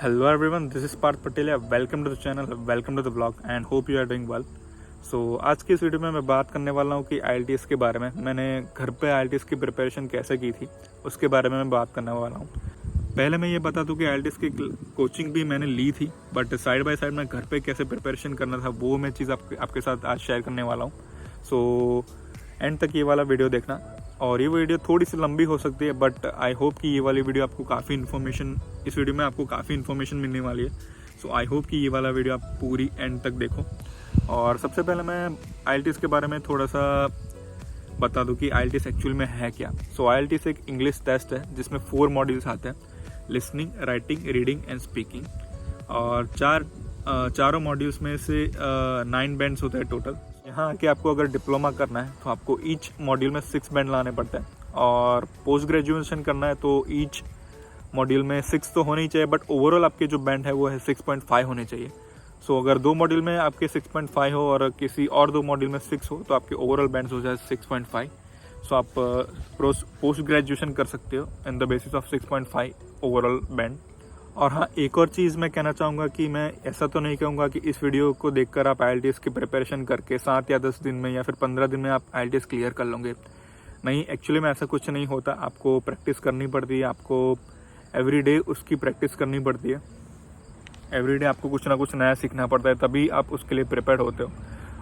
Hello everyone, this is Parth Patel. Welcome to the channel, welcome to the vlog and hope you are doing well. So आज की इस video में मैं बात करने वाला हूँ कि IELTS के बारे में। मैंने घर पे IELTS की प्रिपरेशन कैसे की थी उसके बारे में मैं बात करने वाला हूँ। पहले मैं ये बता दूँ कि IELTS की कोचिंग भी मैंने ली थी, बट साइड बाय साइड मैं घर पे कैसे प्रिपरेशन करना था वो मैं चीज़ आपके साथ आज शेयर करने वाला हूँ। सो एंड तक ये वाला वीडियो देखना। और ये वीडियो थोड़ी सी लंबी हो सकती है, बट आई होप कि ये वाली वीडियो आपको काफ़ी इन्फॉर्मेशन, इस वीडियो में आपको काफ़ी इन्फॉर्मेशन मिलने वाली है। सो आई होप कि ये वाला वीडियो आप पूरी एंड तक देखो। और सबसे पहले मैं IELTS के बारे में थोड़ा सा बता दूं कि IELTS एक्चुअल में है क्या। सो IELTS एक इंग्लिश टेस्ट है जिसमें 4 मॉड्यूल्स आते हैं, listening, writing, reading and speaking. और चारों मॉड्यूल्स में से 9 बैंड्स होते हैं टोटल। यहाँ आके आपको अगर डिप्लोमा करना है तो आपको ईच मॉड्यूल में 6 बैंड लाने पड़ते हैं, और पोस्ट ग्रेजुएशन करना है तो ईच मॉड्यूल में 6 तो होने ही चाहिए, बट ओवरऑल आपके जो बैंड है वो है 6.5 होने चाहिए। सो अगर 2 मॉड्यूल में आपके 6.5 हो और किसी और 2 मॉड्यूल में 6 हो तो आपके ओवरऑल बैंड हो जाए 6.5। सो आप पोस्ट ग्रेजुएशन कर सकते हो in the basis of 6.5 overall band. और हाँ, एक और चीज़ मैं कहना चाहूँगा कि मैं ऐसा तो नहीं कहूँगा कि इस वीडियो को देखकर आप IELTS की प्रिपरेशन करके 7 या 10 दिन में या फिर 15 दिन में आप IELTS क्लियर कर लोगे। नहीं, एक्चुअली में ऐसा कुछ नहीं होता। आपको प्रैक्टिस करनी पड़ती है, आपको एवरीडे उसकी प्रैक्टिस करनी पड़ती है। एवरीडे आपको कुछ ना कुछ नया सीखना पड़ता है, तभी आप उसके लिए प्रिपेयर्ड होते हो।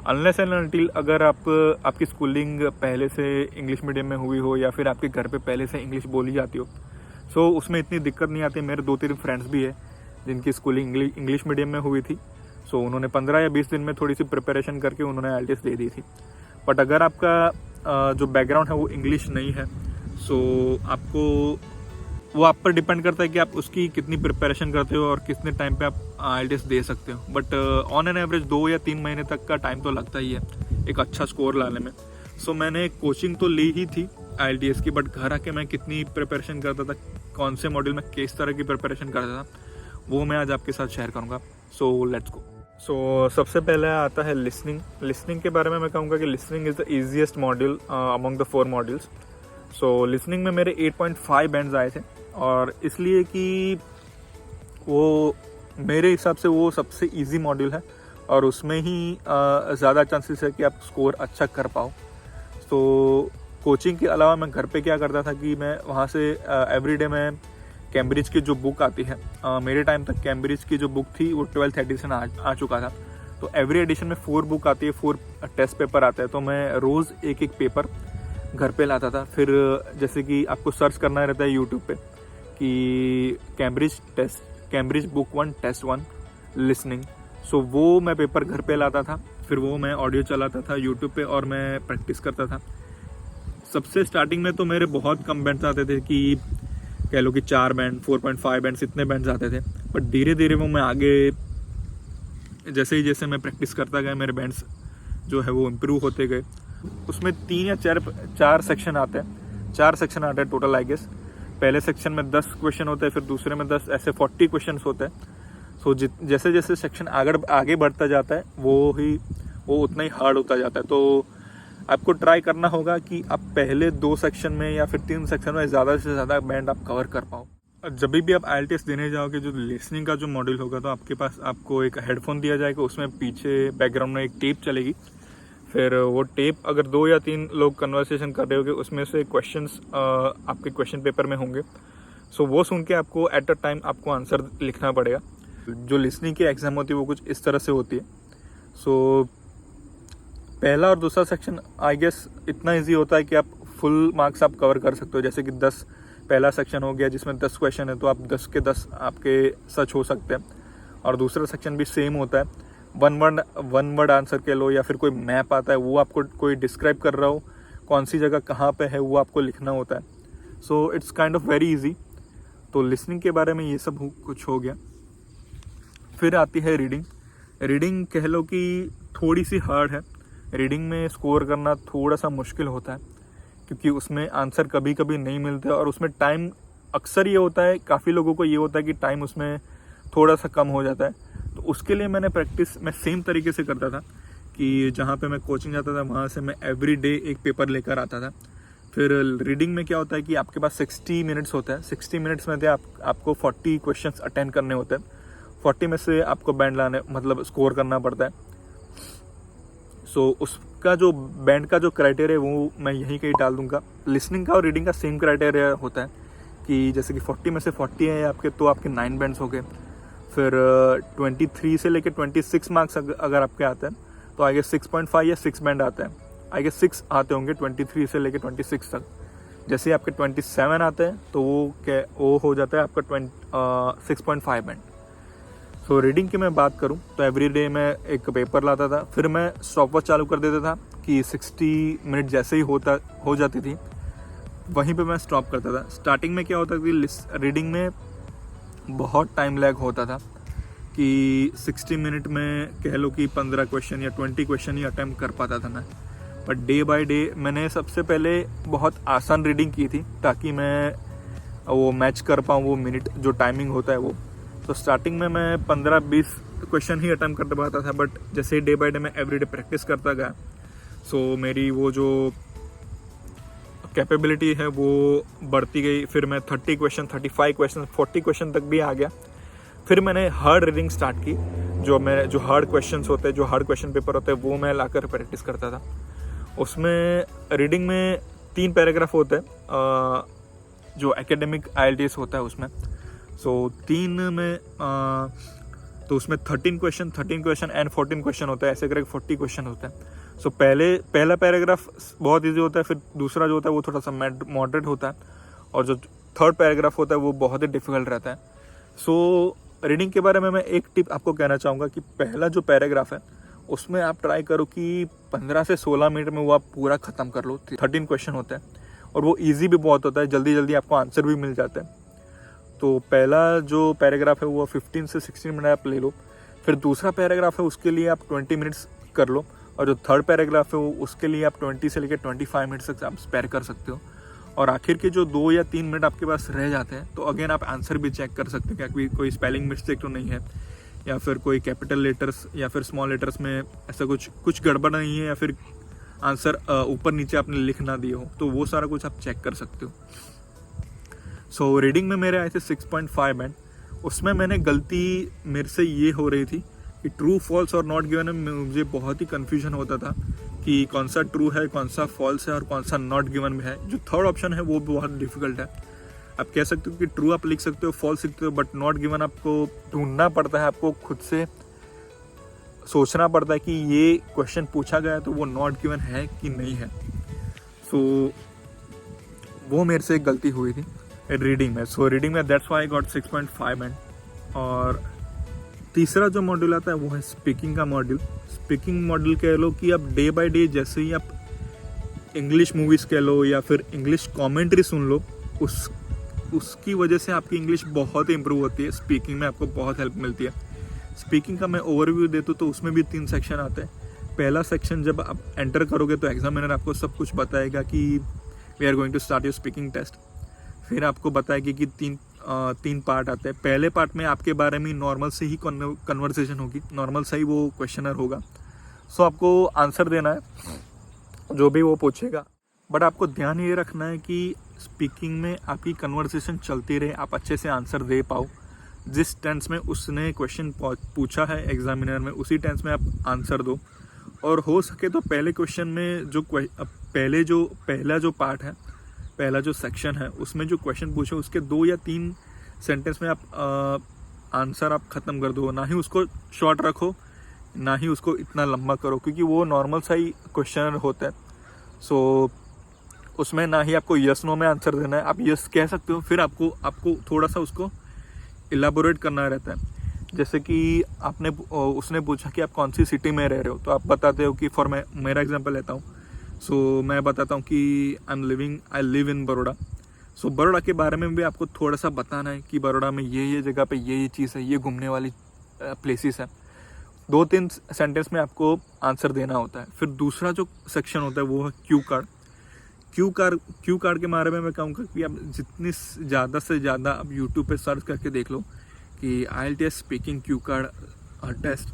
अनलेस एंड अनटिल अगर आपकी स्कूलिंग पहले से इंग्लिश मीडियम में हुई हो या फिर आपके घर पे पहले से इंग्लिश बोली जाती हो, सो उसमें इतनी दिक्कत नहीं आती। मेरे 2-3 फ्रेंड्स भी है जिनकी स्कूलिंग इंग्लिश मीडियम में हुई थी। सो उन्होंने 15 या 20 दिन में थोड़ी सी प्रिपरेशन करके उन्होंने IELTS दे दी थी। बट अगर आपका जो बैकग्राउंड है वो इंग्लिश नहीं है, सो वो आप पर डिपेंड करता है कि आप उसकी कितनी प्रिपरेशन करते हो और कितने टाइम पे आप IELTS दे सकते हो। बट ऑन एन एवरेज 2 या 3 महीने तक का टाइम तो लगता ही है एक अच्छा स्कोर लाने में। सो मैंने कोचिंग तो ली ही थी IELTS की, बट घर आके मैं कितनी प्रिपरेशन करता था, कौन से मॉड्यूल में किस तरह की प्रिपरेशन करता था, वो मैं आज आपके साथ शेयर करूँगा। So let's go. सो सबसे पहले आता है लिसनिंग। लिसनिंग के बारे में मैं कहूँगा कि listening is the easiest module among the 4 modules. So listening में मेरे 8.5 बैंड्स आए थे, और इसलिए कि वो मेरे हिसाब से वो सबसे इजी मॉड्यूल है और उसमें ही ज़्यादा चांसेस है कि आप स्कोर अच्छा कर पाओ। तो कोचिंग के अलावा मैं घर पे क्या करता था कि मैं वहाँ से एवरीडे में कैम्ब्रिज की जो बुक आती है, मेरे टाइम तक कैम्ब्रिज की जो बुक थी वो 12th एडिशन आ चुका था। तो एवरी एडिशन में 4 बुक आती है, 4 टेस्ट पेपर आते हैं। तो मैं रोज़ एक पेपर घर पे लाता था। फिर जैसे कि आपको सर्च करना रहता है यूट्यूब पे कि कैम्ब्रिज बुक 1 टेस्ट 1 लिसनिंग। सो वो मैं पेपर घर पे लाता था, फिर वो मैं ऑडियो चलाता था यूट्यूब पे और मैं प्रैक्टिस करता था। सबसे स्टार्टिंग में तो मेरे बहुत कम बैंड्स आते थे, कि कह लो कि 4 बैंड, 4.5 बैंड्स, इतने बैंड्स आते थे। बट धीरे धीरे वो मैं आगे जैसे मैं प्रैक्टिस करता गया, मेरे बैंड्स जो है वो इम्प्रूव होते गए। उसमें 3 या 4 सेक्शन आते हैं, 4 सेक्शन आते हैं टोटल आई गेस। पहले सेक्शन में 10 क्वेश्चन होते हैं, फिर दूसरे में 10, ऐसे 40 क्वेश्चन होते हैं। सो जैसे जैसे सेक्शन आगे बढ़ता जाता है वो उतना ही हार्ड होता जाता है। तो आपको ट्राई करना होगा कि आप पहले 2 सेक्शन में या फिर 3 सेक्शन में ज़्यादा से ज़्यादा बैंड आप कवर कर पाओ। जब भी आप IELTS देने जाओगे, जो लिसनिंग का जो मॉड्यूल होगा, तो आपके पास आपको एक हेडफोन दिया जाएगा, उसमें पीछे बैकग्राउंड में एक टेप चलेगी। फिर वो टेप अगर 2 या 3 लोग कन्वर्सेशन कर रहे होंगे, उसमें से क्वेश्चंस आपके क्वेश्चन पेपर में होंगे। सो वो सुन के आपको एट अ टाइम आपको आंसर लिखना पड़ेगा। जो लिसनिंग की एग्ज़ाम होती है वो कुछ इस तरह से होती है। सो पहला और दूसरा सेक्शन आई गेस इतना इजी होता है कि आप फुल मार्क्स आप कवर कर सकते हो। जैसे कि 10 पहला सेक्शन हो गया जिसमें 10 क्वेश्चन है, तो आप 10 के 10 आपके सच हो सकते हैं। और दूसरा सेक्शन भी सेम होता है, वन वर्ड आंसर के लो, या फिर कोई मैप आता है वो आपको कोई डिस्क्राइब कर रहा हो, कौन सी जगह कहाँ पे है वो आपको लिखना होता है। So it's kind of very easy. तो लिसनिंग के बारे में ये सब कुछ हो गया। फिर आती है रीडिंग। रीडिंग कह लो कि थोड़ी सी हार्ड है। रीडिंग में स्कोर करना थोड़ा सा मुश्किल होता है, क्योंकि उसमें आंसर कभी कभी नहीं मिलते और उसमें टाइम अक्सर ये होता है, काफ़ी लोगों को ये होता है कि टाइम उसमें थोड़ा सा कम हो जाता है। तो उसके लिए मैंने प्रैक्टिस मैं सेम तरीके से करता था कि जहाँ पे मैं कोचिंग जाता था वहाँ से मैं एवरी डे एक पेपर लेकर आता था। फिर रीडिंग में क्या होता है कि आपके पास 60 मिनट्स होता है। 60 मिनट्स में आपको 40 क्वेश्चंस अटेंड करने होते हैं। 40 में से आपको बैंड लाने मतलब स्कोर करना पड़ता है। सो उसका जो बैंड का जो क्राइटेरिया वो मैं यहीं कहीं डाल दूंगा। लिसनिंग का और रीडिंग का सेम क्राइटेरिया होता है कि जैसे कि 40 में से 40 है आपके, तो आपके 9 बैंड्स हो गए। फिर 23 से लेकर 26 मार्क्स अगर आपके आते हैं तो आगे 6.5 या 6 बैंड आता है। आगे 6 आते होंगे 23 से लेकर 26 तक। जैसे आपके 27 आते हैं तो वो हो जाता है आपका 6.5 बैंड। सो रीडिंग की मैं बात करूं तो एवरी डे मैं एक पेपर लाता था, फिर मैं स्टॉपवॉच चालू कर देता था कि 60 मिनट जैसे ही हो जाती थी वहीं पे मैं स्टॉप करता था। स्टार्टिंग में क्या होता था कि रीडिंग में बहुत टाइम लैग होता था कि 60 मिनट में कह लो कि 15 क्वेश्चन या 20 क्वेश्चन ही अटेम्प्ट कर पाता था मैं। बट डे बाय डे मैंने सबसे पहले बहुत आसान रीडिंग की थी ताकि मैं वो मैच कर पाऊँ वो मिनट जो टाइमिंग होता है वो। तो स्टार्टिंग में मैं 15-20 क्वेश्चन ही अटेम्प्ट कर पाता था, बट जैसे डे बाय डे मैं एवरीडे प्रैक्टिस करता गया सो मेरी वो जो कैपेबिलिटी है वो बढ़ती गई। फिर मैं 30 क्वेश्चन, 35 क्वेश्चन, 40 क्वेश्चन तक भी आ गया। फिर मैंने हार्ड रीडिंग स्टार्ट की, जो हार्ड क्वेश्चंस होते हैं, जो हार्ड क्वेश्चन पेपर होते हैं वो मैं लाकर प्रैक्टिस करता था। उसमें रीडिंग में 3 पैराग्राफ होते हैं जो एकेडमिक IELTS होता है उसमें। सो 3 में तो उसमें 13 क्वेश्चन एंड 14 क्वेश्चन होता है, ऐसे करके 40 क्वेश्चन होते हैं। सो पहला पैराग्राफ बहुत इजी होता है, फिर दूसरा जो होता है वो थोड़ा सा मॉडरेट होता है, और जो थर्ड पैराग्राफ होता है वो बहुत ही डिफिकल्ट रहता है। सो रीडिंग के बारे में मैं एक टिप आपको कहना चाहूँगा कि पहला जो पैराग्राफ है उसमें आप ट्राई करो कि 15 से 16 मिनट में वो आप पूरा ख़त्म कर लो। 13 क्वेश्चन होते हैं और वो ईजी भी बहुत होता है, जल्दी जल्दी आपको आंसर भी मिल जाता है। तो पहला जो पैराग्राफ है वो 15 से 16 मिनट आप ले लो। फिर दूसरा पैराग्राफ है उसके लिए आप 20 मिनट्स कर लो, और जो थर्ड पैराग्राफ है वो उसके लिए आप 20 से लेकर 25 मिनट्स तक आप स्पेयर कर सकते हो। और आखिर के जो 2 या 3 मिनट आपके पास रह जाते हैं तो अगेन आप आंसर भी चेक कर सकते हो क्या कोई स्पेलिंग मिस्टेक तो नहीं है, या फिर कोई कैपिटल लेटर्स या फिर स्मॉल लेटर्स में ऐसा कुछ गड़बड़ नहीं है, या फिर आंसर ऊपर नीचे आपने लिख ना दिए हो, तो वो सारा कुछ आप चेक कर सकते हो। सो रीडिंग में मेरे आए थे 6.5 बैंड। उसमें मैंने गलती मेरे से ये हो रही थी कि ट्रू फॉल्स और नॉट गिवन में मुझे बहुत ही कन्फ्यूजन होता था कि कौन सा ट्रू है, कौन सा फॉल्स है और कौन सा नॉट गिवन में है। जो थर्ड ऑप्शन है वो बहुत डिफिकल्ट है। आप कह सकते हो कि ट्रू आप लिख सकते हो, फॉल्स लिखते हो, बट नॉट गिवन आपको ढूंढना पड़ता है, आपको खुद से सोचना पड़ता है कि ये क्वेश्चन पूछा गया है तो वो नॉट गिवन है कि नहीं है। सो वो मेरे से एक गलती हुई थी रीडिंग में। सो रीडिंग में that's why I got 6.5 band. और तीसरा जो मॉड्यूल आता है वो है स्पीकिंग का मॉड्यूल। स्पीकिंग मॉड्यूल कह लो कि आप डे बाय डे जैसे ही आप इंग्लिश मूवीज़ कह लो या फिर इंग्लिश कमेंट्री सुन लो, उसकी वजह से आपकी इंग्लिश बहुत ही इंप्रूव होती है। स्पीकिंग में आपको बहुत हेल्प मिलती है। स्पीकिंग का मैं ओवरव्यू देता हूँ तो उसमें भी 3 सेक्शन आते हैं। पहला सेक्शन जब आप एंटर करोगे तो एग्जामिनर आपको सब कुछ बताएगा कि we are going to start your speaking test. फिर आपको बताएगी कि 3 पार्ट आते हैं। पहले पार्ट में आपके बारे में नॉर्मल से ही कन्वर्सेशन होगी, नॉर्मल से ही वो क्वेश्चनर होगा। सो आपको आंसर देना है जो भी वो पूछेगा, बट आपको ध्यान ये रखना है कि स्पीकिंग में आपकी कन्वर्सेशन चलती रहे, आप अच्छे से आंसर दे पाओ। जिस टेंस में उसने क्वेश्चन पूछा है एग्जामिनर में, उसी टेंस में आप आंसर दो। और हो सके तो पहले क्वेश्चन में पहला जो पार्ट है, पहला जो सेक्शन है, उसमें जो क्वेश्चन पूछे उसके 2 या 3 सेंटेंस में आप आंसर आप ख़त्म कर दो। ना ही उसको शॉर्ट रखो, ना ही उसको इतना लंबा करो, क्योंकि वो नॉर्मल सा ही क्वेश्चन होता है। सो उसमें ना ही आपको यस नो में आंसर देना है। आप यस कह सकते हो, फिर आपको थोड़ा सा उसको इलाबोरेट करना रहता है। जैसे कि उसने पूछा कि आप कौन सी सिटी में रह रहे हो, तो आप बताते हो कि मेरा एग्जांपल लेता हूँ। सो मैं बताता हूँ कि आई लिव इन बड़ौदा। सो बड़ौदा के बारे में भी आपको थोड़ा सा बताना है कि बड़ौदा में ये जगह पे ये चीज़ है, ये घूमने वाली प्लेसेस है। 2-3 सेंटेंस में आपको आंसर देना होता है। फिर दूसरा जो सेक्शन होता है वो है क्यू कार्ड। क्यू कार्ड के बारे में मैं कहूँगा कि आप जितनी ज़्यादा से ज़्यादा आप यूट्यूब पे सर्च करके देख लो कि IELTS speaking cue card test,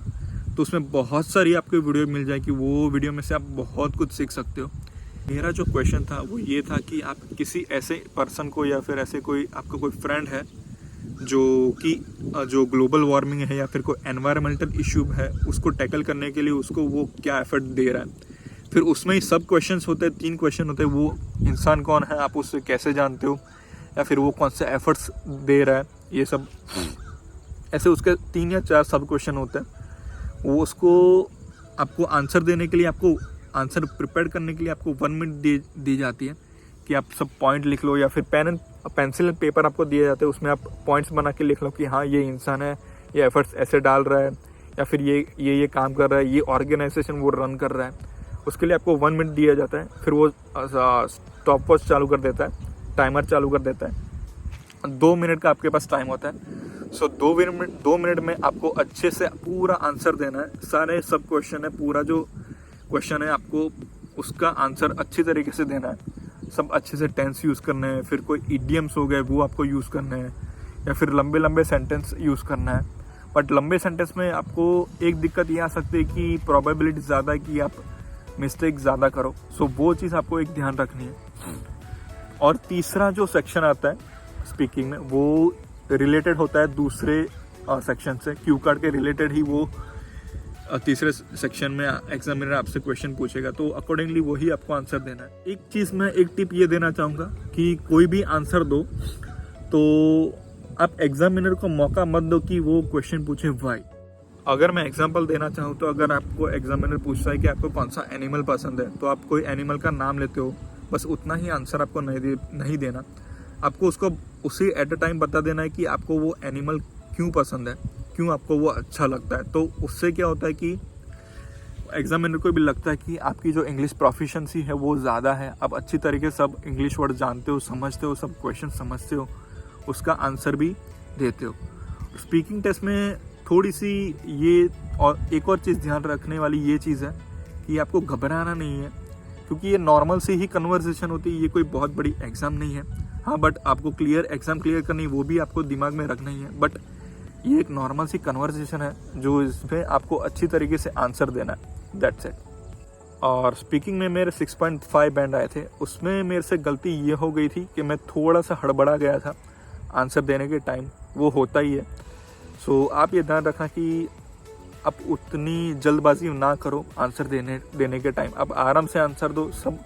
तो उसमें बहुत सारी आपको वीडियो मिल जाएगी। वो वीडियो में से आप बहुत कुछ सीख सकते हो मेरा जो क्वेश्चन था वो ये था कि आप किसी ऐसे पर्सन को या फिर ऐसे कोई आपका कोई फ्रेंड है जो कि जो ग्लोबल वार्मिंग है या फिर कोई एनवायरमेंटल इशू है उसको टैकल करने के लिए उसको वो क्या एफर्ट दे रहा है। फिर उसमें ही सब क्वेश्चंस होते हैं, 3 क्वेश्चन होते हैं। वो इंसान कौन है, आप उससे कैसे जानते हो, या फिर वो कौन से एफर्ट्स दे रहा है, ये सब ऐसे उसके 3 या 4 सब क्वेश्चन होते हैं। वो उसको आपको आंसर देने के लिए, आपको आंसर प्रिपेयर करने के लिए आपको 1 मिनट दी जाती है कि आप सब पॉइंट लिख लो, या फिर पेंसिल एंड पेपर आपको दिए जाते हैं, उसमें आप पॉइंट्स बना के लिख लो कि हाँ ये इंसान है, ये एफर्ट्स ऐसे डाल रहा है, या फिर ये काम कर रहा है, ये ऑर्गेनाइजेशन वो रन कर रहा है। उसके लिए आपको 1 मिनट दिया जाता है। फिर वो स्टॉप वॉच चालू कर देता है, टाइमर चालू कर देता है। 2 मिनट का आपके पास टाइम होता है। सो 2 मिनट में आपको अच्छे से पूरा आंसर देना है। सारे सब क्वेश्चन है, पूरा जो क्वेश्चन है आपको उसका आंसर अच्छी तरीके से देना है। सब अच्छे से टेंस यूज़ करने हैं, फिर कोई इडियम्स हो गए वो आपको यूज़ करने हैं, या फिर लंबे लंबे सेंटेंस यूज़ करना है। बट लंबे सेंटेंस में आपको एक दिक्कत ये आ सकती है कि प्रोबेबिलिटी ज़्यादा है कि आप मिस्टेक ज़्यादा करो। सो वो चीज़ आपको एक ध्यान रखनी है। और तीसरा जो सेक्शन आता है स्पीकिंग में, वो रिलेटेड होता है दूसरे सेक्शन से। क्यू कार्ड के रिलेटेड ही वो तीसरे सेक्शन में एग्जामिनर आपसे क्वेश्चन पूछेगा, तो अकॉर्डिंगली वही आपको आंसर देना है। एक चीज़ मैं एक टिप ये देना चाहूँगा कि कोई भी आंसर दो तो आप एग्जामिनर को मौका मत दो कि वो क्वेश्चन पूछे वाई। अगर मैं एग्जांपल देना चाहूँ तो अगर आपको एग्जामिनर पूछता है कि आपको कौन सा एनिमल पसंद है, तो आप कोई एनिमल का नाम लेते हो, बस उतना ही आंसर आपको नहीं देना। आपको उसको उसी एट अ टाइम बता देना है कि आपको वो एनिमल क्यों पसंद है, क्यों आपको वो अच्छा लगता है। तो उससे क्या होता है कि एग्जामिनर को भी लगता है कि आपकी जो इंग्लिश प्रोफिशिएंसी है वो ज़्यादा है, आप अच्छी तरीके से सब इंग्लिश वर्ड जानते हो, समझते हो, सब क्वेश्चन समझते हो, उसका आंसर भी देते हो। स्पीकिंग टेस्ट में थोड़ी सी ये और एक और चीज़ ध्यान रखने वाली ये चीज़ है कि आपको घबराना नहीं है, क्योंकि ये नॉर्मल से ही कन्वर्सेशन होती है, ये कोई बहुत बड़ी एग्ज़ाम नहीं है। हाँ, बट आपको एग्ज़ाम क्लियर करनी, वो भी आपको दिमाग में रखना ही है। बट ये एक नॉर्मल सी कन्वर्सेशन है जो इसमें आपको अच्छी तरीके से आंसर देना है, दैट्स इट। और स्पीकिंग में मेरे 6.5 बैंड आए थे। उसमें मेरे से गलती ये हो गई थी कि मैं थोड़ा सा हड़बड़ा गया था आंसर देने के टाइम, वो होता ही है। सो आप ये ध्यान रखना कि आप उतनी जल्दबाजी ना करो आंसर देने के टाइम, आप आराम से आंसर दो सब।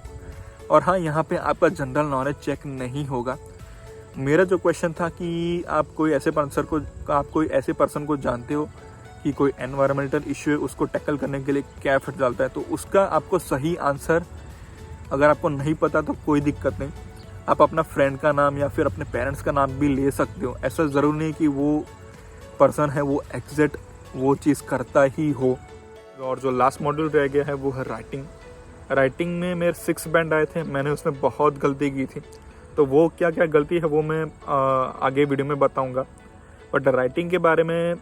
और हाँ, यहाँ पे आपका जनरल नॉलेज चेक नहीं होगा। मेरा जो क्वेश्चन था कि आप कोई ऐसे पर्सन को जानते हो कि कोई एनवायरमेंटल इश्यू है, उसको टैकल करने के लिए क्या एफर्ट डालता है, तो उसका आपको सही आंसर अगर आपको नहीं पता तो कोई दिक्कत नहीं, आप अपना फ्रेंड का नाम या फिर अपने पेरेंट्स का नाम भी ले सकते हो। ऐसा ज़रूर नहीं कि वो पर्सन है वो एग्जैक्ट वो चीज़ करता ही हो। और जो लास्ट मॉड्यूल रह गया है वो है राइटिंग में मेरे 6 बैंड आए थे। मैंने उसमें बहुत गलती की थी, तो वो क्या क्या गलती है वो मैं आगे वीडियो में बताऊंगा। बट राइटिंग के बारे में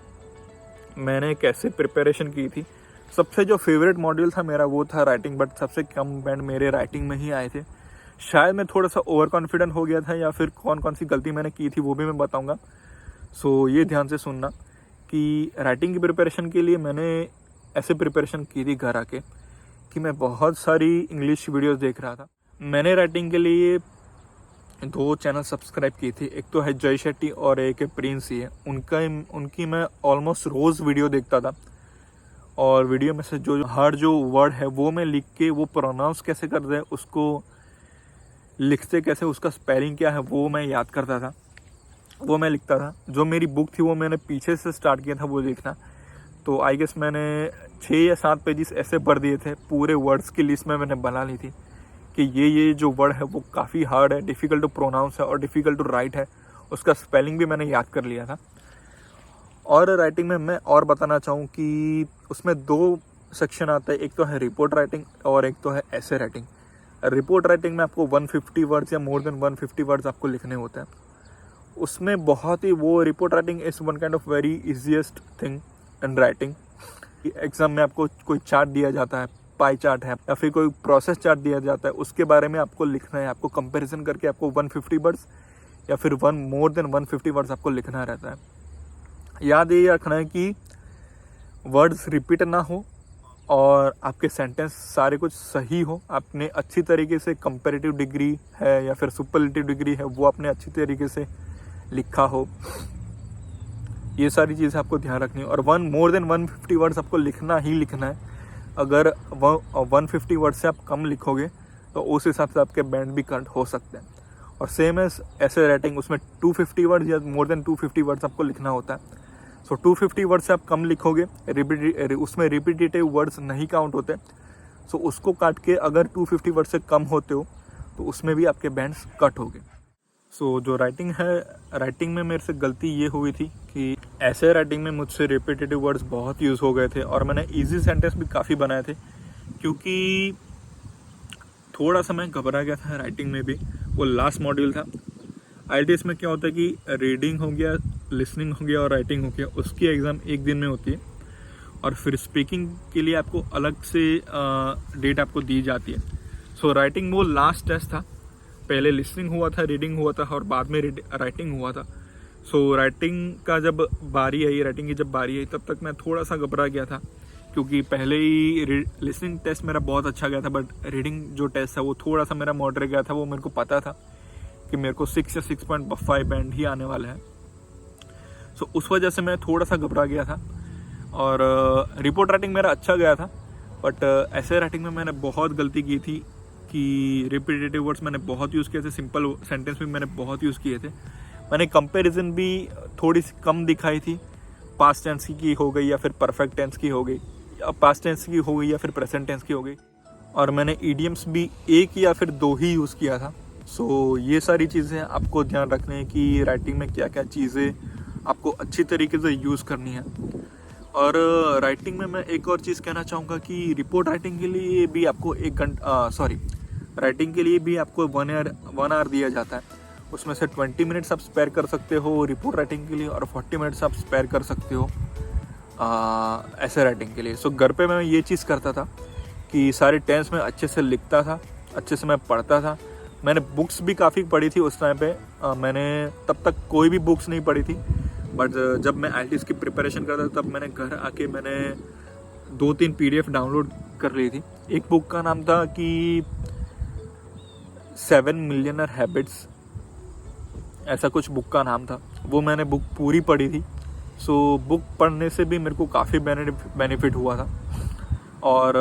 मैंने कैसे प्रिपरेशन की थी, सबसे जो फेवरेट मॉड्यूल था मेरा वो था राइटिंग, बट सबसे कम बैंड मेरे राइटिंग में ही आए थे। शायद मैं थोड़ा सा ओवर कॉन्फिडेंट हो गया था, या फिर कौन सी गलती मैंने की थी वो भी मैं बताऊंगा। सो ये ध्यान से सुनना कि राइटिंग की प्रिपरेशन के लिए मैंने ऐसे प्रिपरेशन की थी घर आके कि मैं बहुत सारी इंग्लिश वीडियोस देख रहा था। मैंने राइटिंग के लिए 2 चैनल सब्सक्राइब की थी, एक तो है जय शेट्टी और एक है प्रिंस ही है। उनकी मैं ऑलमोस्ट रोज़ वीडियो देखता था, और वीडियो में से जो हर जो वर्ड है वो मैं लिख के वो प्रोनाउंस कैसे करते हैं, उसको लिखते कैसे, उसका स्पेलिंग क्या है वो मैं याद करता था, वो मैं लिखता था। जो मेरी बुक थी वो मैंने पीछे से स्टार्ट किया था वो लिखना। तो आई गेस मैंने 6 या 7 पेजेस ऐसे भर दिए थे, पूरे वर्ड्स की लिस्ट में मैंने बना ली थी कि ये जो वर्ड है वो काफ़ी हार्ड है, डिफ़िकल्ट टू प्रोनाउंस है और डिफ़िकल्ट टू राइट है, उसका स्पेलिंग भी मैंने याद कर लिया था। और राइटिंग में मैं और बताना चाहूँ कि उसमें 2 सेक्शन आता है, एक तो है रिपोर्ट राइटिंग और एक तो है ऐसे राइटिंग। रिपोर्ट राइटिंग में आपको 150 वर्ड्स या मोर देन 150 वर्ड्स आपको लिखने होते हैं। उसमें बहुत ही वो report writing is one kind of very easiest thing in writing. Exam में आपको कोई चार्ट दिया जाता है, पाई चार्ट है या फिर कोई प्रोसेस चार्ट दिया जाता है, उसके बारे में आपको लिखना है। आपको कंपैरिजन करके आपको 150 वर्ड्स या फिर मोर देन 150 वर्ड्स आपको लिखना रहता है। याद ये रखना है कि वर्ड्स रिपीट ना हो और आपके सेंटेंस सारे कुछ सही हो, आपने अच्छी तरीके से कंपैरेटिव डिग्री है या फिर सुपरलेटिव डिग्री है वो आपने अच्छी तरीके से लिखा हो, ये सारी चीज़ें आपको ध्यान रखनी है। और मोर देन 150 वर्ड्स आपको लिखना ही लिखना है। अगर 150 वर्ड से आप कम लिखोगे तो उस हिसाब से आपके बैंड भी कट हो सकते हैं। और सेम एज ऐसे राइटिंग, उसमें 250 वर्ड्स या मोर देन 250 वर्ड्स आपको लिखना होता है। सो 250 वर्ड से आप कम लिखोगे, उसमें रिपीटेटिव वर्ड्स नहीं काउंट होते, सो उसको काट के अगर 250 वर्ड से कम होते हो तो उसमें भी आपके बैंड्स कट होंगे। सो जो राइटिंग है, राइटिंग में मेरे से गलती ये हुई थी कि ऐसे राइटिंग में मुझसे रिपीटेटिव वर्ड्स बहुत यूज़ हो गए थे और मैंने इजी सेंटेंस भी काफ़ी बनाए थे, क्योंकि थोड़ा सा मैं घबरा गया था राइटिंग में भी। वो लास्ट मॉड्यूल था। IELTS में क्या होता है कि रीडिंग हो गया, लिसनिंग हो गया और राइटिंग हो गया, उसकी एग्ज़ाम एक दिन में होती है और फिर स्पीकिंग के लिए आपको अलग से डेट आपको दी जाती है। सो राइटिंग वो लास्ट टेस्ट था। पहले लिसनिंग हुआ था, रीडिंग हुआ था और बाद में राइटिंग हुआ था। सो राइटिंग का जब बारी आई, राइटिंग की जब बारी आई, तब तक मैं थोड़ा सा घबरा गया था, क्योंकि पहले ही लिसनिंग टेस्ट मेरा बहुत अच्छा गया था, बट रीडिंग जो टेस्ट था वो थोड़ा सा मेरा मॉडरेट गया था। वो मेरे को पता था कि मेरे को 6 या 6.5 बैंड ही आने वाला है। सो उस वजह से मैं थोड़ा सा घबरा गया था। और रिपोर्ट राइटिंग मेरा अच्छा गया था, बट ऐसे राइटिंग में मैंने बहुत गलती की थी कि रिपीटेटिव वर्ड्स मैंने बहुत यूज़ किए थे, सिंपल सेंटेंस भी मैंने बहुत यूज़ किए थे। मैंने कंपैरिजन भी थोड़ी सी कम दिखाई थी, पास्ट टेंस की हो गई या फिर परफेक्ट टेंस की हो गई, या पास्ट टेंस की हो गई या फिर प्रेजेंट टेंस की हो गई। और मैंने ईडियम्स भी 1 या फिर 2 ही यूज़ किया था। सो ये सारी चीज़ें आपको ध्यान रखनी है कि राइटिंग में क्या क्या चीज़ें आपको अच्छी तरीके से यूज़ करनी है। और राइटिंग में मैं एक और चीज़ कहना चाहूँगा कि रिपोर्ट राइटिंग के लिए भी आपको राइटिंग के लिए भी आपको 1 आवर दिया जाता है। उसमें से 20 मिनट्स आप स्पेयर कर सकते हो रिपोर्ट राइटिंग के लिए और 40 मिनट्स आप स्पेयर कर सकते हो ऐसे राइटिंग के लिए। सो घर पे मैं ये चीज़ करता था कि सारे टेंस में अच्छे से लिखता था, अच्छे से मैं पढ़ता था। मैंने बुक्स भी काफ़ी पढ़ी थी उस टाइम पे। मैंने तब तक कोई भी बुक्स नहीं पढ़ी थी, बट जब मैं IELTS की प्रिपरेशन करता था तब मैंने घर आके मैंने 2-3 PDF डाउनलोड कर ली थी। एक बुक का नाम था कि 7 मिलियनर हैबिट्स, ऐसा कुछ बुक का नाम था। वो मैंने बुक पूरी पढ़ी थी। सो बुक पढ़ने से भी मेरे को काफ़ी बेनिफिट हुआ था। और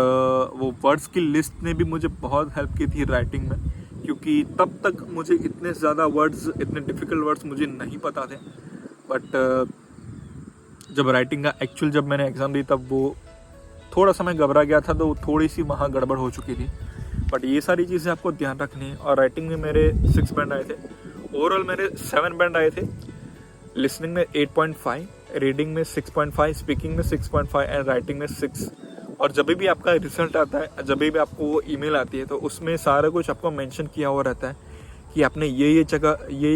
वो वर्ड्स की लिस्ट ने भी मुझे बहुत हेल्प की थी राइटिंग में, क्योंकि तब तक मुझे इतने ज़्यादा वर्ड्स, इतने डिफ़िकल्ट वर्ड्स मुझे नहीं पता थे। बट जब राइटिंग का एक्चुअल जब मैंने एग्ज़ाम दी तब वो थोड़ा सा मैं घबरा गया था, तो थोड़ी सी वहाँ गड़बड़ हो चुकी थी। बट ये सारी चीज़ें आपको ध्यान रखनी है। और राइटिंग में मेरे 6 बैंड आए थे, ओवरऑल मेरे 7 बैंड आए थे। लिसनिंग में 8.5, रीडिंग में 6.5, स्पीकिंग में 6.5 एंड राइटिंग में 6। और जब भी आपका रिजल्ट आता है, जब भी आपको वो ईमेल आती है, तो उसमें सारा कुछ आपको मेंशन किया हुआ रहता है कि आपने ये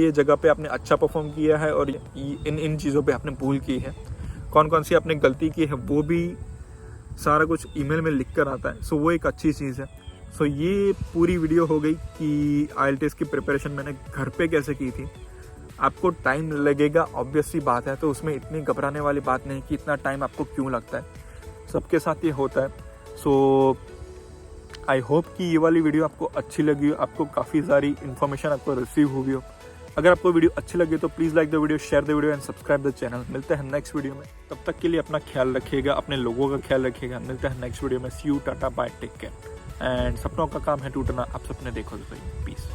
जगह पे आपने अच्छा परफॉर्म किया है और इन चीज़ों पे आपने भूल की है, कौन कौन सी आपने गलती की है, वो भी सारा कुछ ईमेल में लिख कर आता है। सो वो एक अच्छी चीज़ है। सो ये पूरी वीडियो हो गई कि IELTS की प्रिपरेशन मैंने घर पे कैसे की थी। आपको टाइम लगेगा, ऑब्वियस सी बात है, तो उसमें इतनी घबराने वाली बात नहीं कि इतना टाइम आपको क्यों लगता है, सबके साथ ये होता है। सो आई होप कि ये वाली वीडियो आपको अच्छी लगी हो, आपको काफ़ी सारी इन्फॉर्मेशन आपको रिसीव हुई हो। अगर आपको वीडियो अच्छी लगी तो please like the video, share the video and subscribe the channel. मिलते हैं नेक्स्ट वीडियो में, तब तक के लिए अपना ख्याल रखिएगा, अपने लोगों का ख्याल रखिएगा। मिलते हैं नेक्स्ट वीडियो में। See you, tata, bye, take care. And सपनों का काम है टूटना, आप सपने देखो तो सही। पीस।